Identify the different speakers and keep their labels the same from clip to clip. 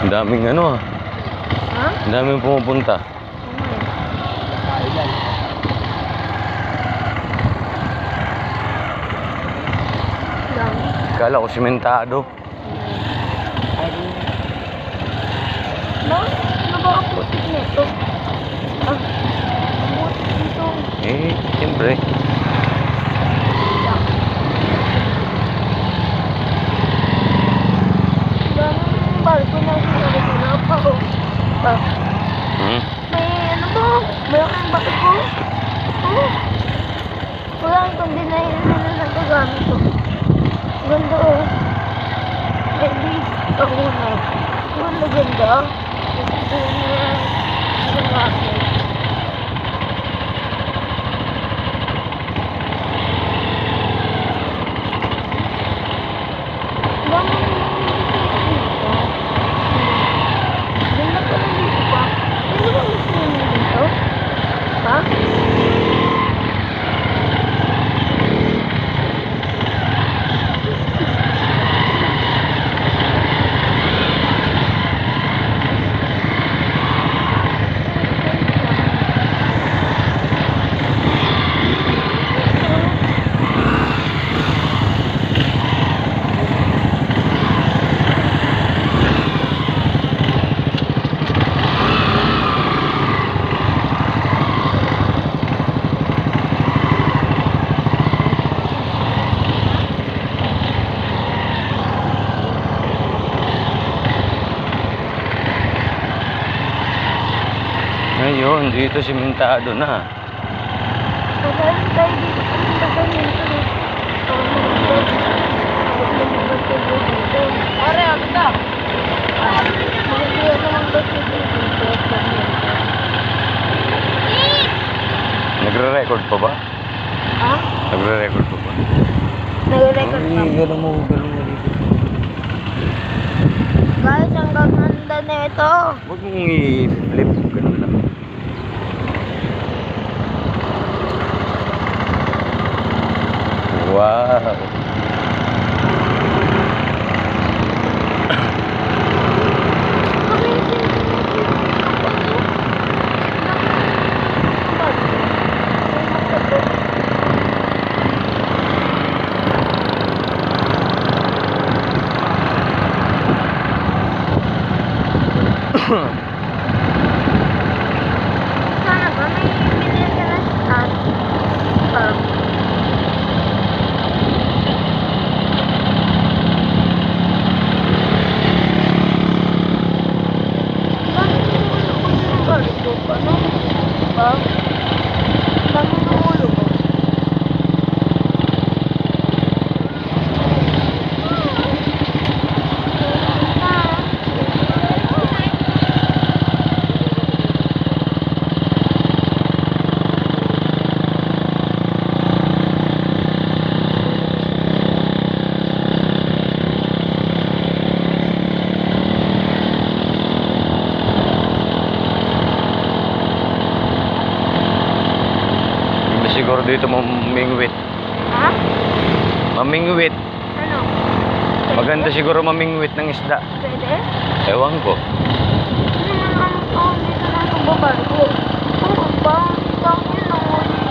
Speaker 1: Ang daming ano ah.
Speaker 2: Ha?
Speaker 1: Ang daming pumupunta.
Speaker 2: Dami.
Speaker 1: Kala ko simentado.
Speaker 2: Ba? Ano ba ang putik nito? Ah, putik nito.
Speaker 1: Eh, siyempre.
Speaker 2: Daming barko na sinagawa ko. Ah,
Speaker 1: Hmm?
Speaker 2: may ano ba? Malaking barko. Oh. Walang container na nagagamit ko. Ganda oh. Ready? Ako na. Ganda ganda. Ito na. Ganda. Ganda pa rin dito pa. Ano ba gusto nyo dito? Ha?
Speaker 1: Ngayon, dito simentado na.
Speaker 2: Pagkain tayo dito kung pagkain dito. Pare, ano ka? Magkakaya naman ba dito?
Speaker 1: Nagre-record pa ba?
Speaker 2: Ha?
Speaker 1: Nagre-record pa ba?
Speaker 2: Nag-record pa.
Speaker 1: Ay, gano'n mo dito.
Speaker 2: Guys, ang gaganda na ito.
Speaker 1: Huwag mong i-flip. Ganun lang. Wow.
Speaker 2: Sana ba may bilhin ka na sa
Speaker 1: Siguro dito mamingwit.
Speaker 2: Ha?
Speaker 1: Mamingwit.
Speaker 2: Ano?
Speaker 1: Maganda siguro mamingwit ng isda.
Speaker 2: Pwede?
Speaker 1: Ewan ko.
Speaker 2: Ano naman ang tawag dito na itong babarko? Oo, bang yun ang ulit.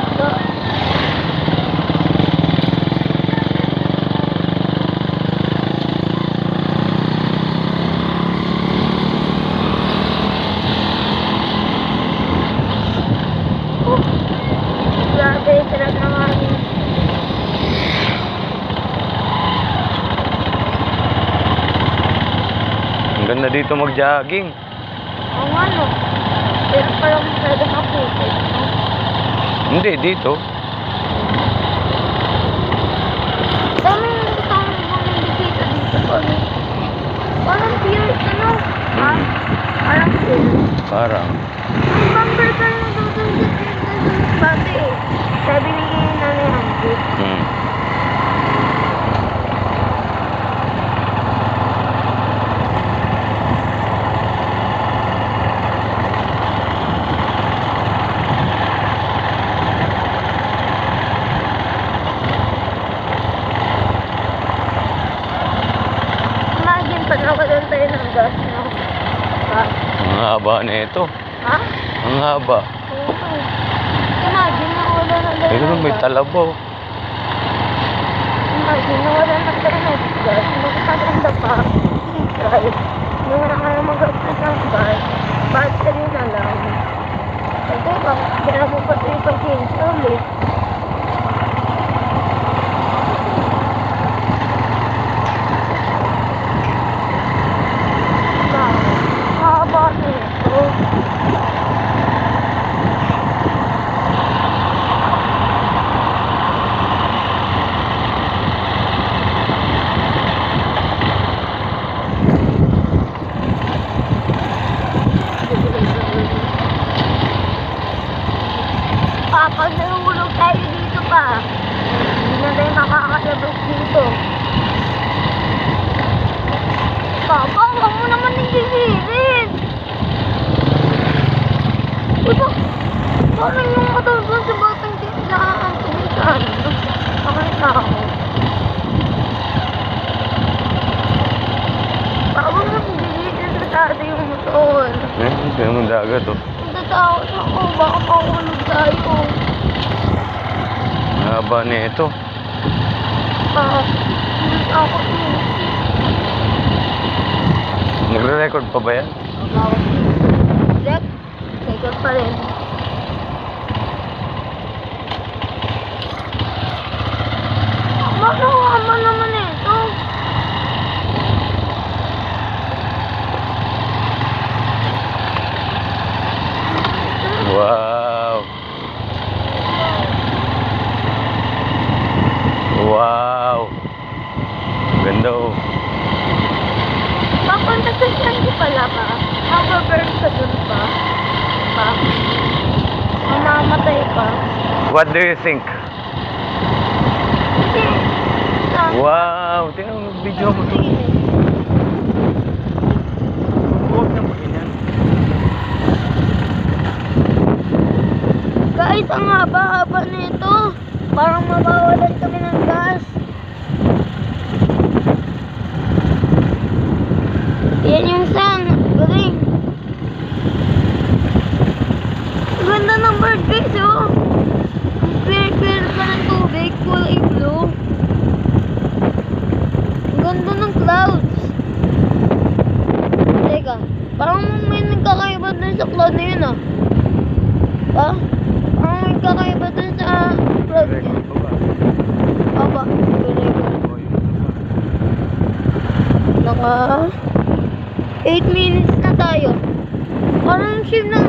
Speaker 2: Grabe, sarap naman.
Speaker 1: Ang ganda dito mag-jogging.
Speaker 2: Oo nga no. Pero parang masyado kaputi.
Speaker 1: Hindi, dito.
Speaker 2: Daming bumibisita dito pa. Parang piers, ano? Ha? Parang piers.
Speaker 1: Parang.
Speaker 2: Ang bumper ka na daw dun sa dati eh. Sabi ni Nanay Angie.
Speaker 1: Hmm.
Speaker 2: Imagine pag nakadan tayo ng gas, no?
Speaker 1: haba na ito.
Speaker 2: Ha?
Speaker 1: Ang haba.
Speaker 2: Oo. Imagine na wala ng
Speaker 1: Ito na may
Speaker 2: gas.
Speaker 1: talabaw.
Speaker 2: Imagine na wala ng gas. Magkakaganda pa. Drive. Hindi mo na kaya mag-upload ng gas. Battery na lang. Ito ba? Kaya mo pa ito ipag-change ulit. Haba nito. Pag nahulog tayo dito pa, hindi na tayo makakasabot dito. Papa, huwag mo naman nagsisilid. Diba, parang yung matawag sa batang tinsa ang tumisan. Pakita ako. Baka mo nagsisilid sa tata yung motor.
Speaker 1: Ito yung dagat oh.
Speaker 2: Natatakot ako, baka mahulog tayo.
Speaker 1: Ang haba na ito.
Speaker 2: Natatakot mo.
Speaker 1: Nagre-record pa ba yan?
Speaker 2: Check. Record pa rin. Makuha mo naman ito.
Speaker 1: Wow. Wow. Ganda oh.
Speaker 2: Papunta sa Shandy pala ba? Mababurn ka dun ba? Pa? Mamamatay ka?
Speaker 1: What do you think?
Speaker 2: Hindi.
Speaker 1: Wow. Tingnan mo video mo to. Huwag na mag-inyan.
Speaker 2: Guys, ang haba-haba nito. Parang mabawalan kami ng gas. Yan yung sun. Galing. Ganda ng bird guys, oh. Ang clear-clear pa ng tubig. Kulay blue. Ang ganda ng clouds. Teka, parang may nagkakaiba dun sa cloud na yun, ah. Pa? Parang may kakaiba dun sa cloud niya.
Speaker 1: Record pa ba?
Speaker 2: Aba, naka 8 minutes na tayo. Parang shift na